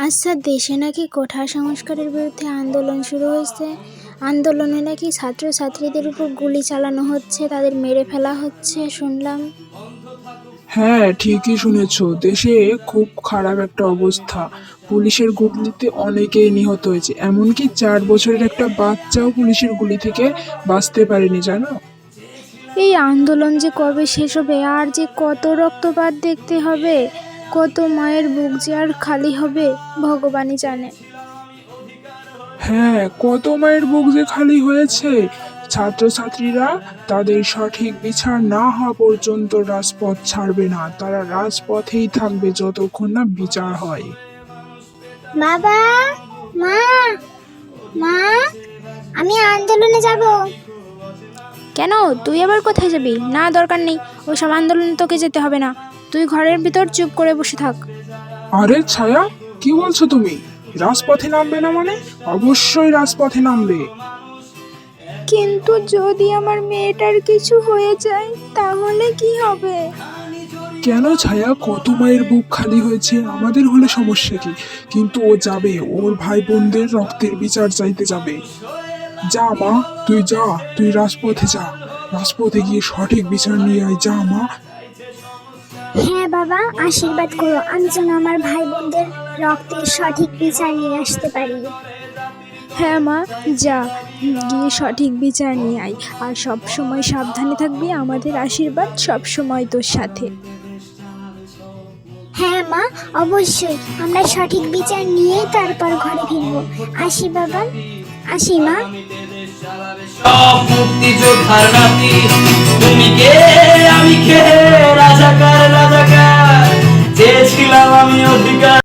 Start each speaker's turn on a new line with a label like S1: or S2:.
S1: আচ্ছা, দেশে নাকি কোঠা সংস্কারের বিরুদ্ধে আন্দোলন শুরু হয়েছে। আন্দোলনে নাকি ছাত্রছাত্রীদের উপর গুলি চালানো হচ্ছে, তাদের মেরে ফেলা হচ্ছে শুনলাম।
S2: হ্যাঁ, ঠিকই শুনেছ। দেশে খুব খারাপ একটা অবস্থা। পুলিশের গুলিতে অনেকেই নিহত হয়েছে, এমনকি 4 বছরের একটা বাচ্চাও পুলিশের গুলি থেকে বাঁচতে পারেনি, জানো?
S1: এই আন্দোলন যে কবে শেষ হবে, আর যে কত রক্তপাত দেখতে হবে, কত মায়ের বুক যে আর খালি হবে, ভগবানই জানে।
S2: হ্যাঁ, কত মায়ের বুক যে খালি হয়েছে। ছাত্রছাত্রীরা তাদের সঠিক বিচার না হওয়া পর্যন্ত রাজপথ ছাড়বে না। তারা রাজপথেই থাকবে যতক্ষণ না বিচার হয়।
S3: বাবা, মা, মা, আমি আন্দোলনে যাব।
S1: কেন, তুই আবার কোথায় যাবি? না, দরকার নেই, ওসব আন্দোলনে তোকে যেতে হবে না। তুই ঘরের ভিতর চুপ করে বসে থাক।
S2: আরে ছায়া, কি বলছো তুমি? রাজপথে নামবে না মানে? অবশ্যই রাজপথে নামবে।
S1: কিন্তু যদি আমার মেয়েটার কিছু হয়ে যায় তাহলে কি হবে?
S2: কেন ছায়া, কত মায়ের বুক খালি হয়েছে, আমাদের হলে সমস্যা কি? কিন্তু ও যাবে, ওর ভাই বোনদের রক্তের বিচার চাইতে যাবে। যা মা, তুই যা, তুই রাজপথে যা। রাজপথে গিয়ে সঠিক বিচার নিয়ে আয়, যা মা।
S3: হ্যাঁ বাবা, আশীর্বাদ করো আমি যেন আমার ভাই বোনদের রক্তের সঠিক বিচার নিয়ে আসতে পারি।
S1: হ্যাঁ মা, যা, গিয়ে সঠিক বিচার নিয়ে আয়। আর সব সময় সাবধানে থাকবি, আমাদের আশীর্বাদ সব সময় তোর সাথে।
S3: হ্যাঁ মা, অবশ্যই আমরা সঠিক বিচার নিয়েই তারপর ঘরে ফিরবো। আসি বাবা, আসি মা।
S4: সব মুক্তিযোদ্ধার নাতি, তুমি কে আমি কে, রাজাকার রাজাকার, চেয়েছিলাম আমি অধিকার।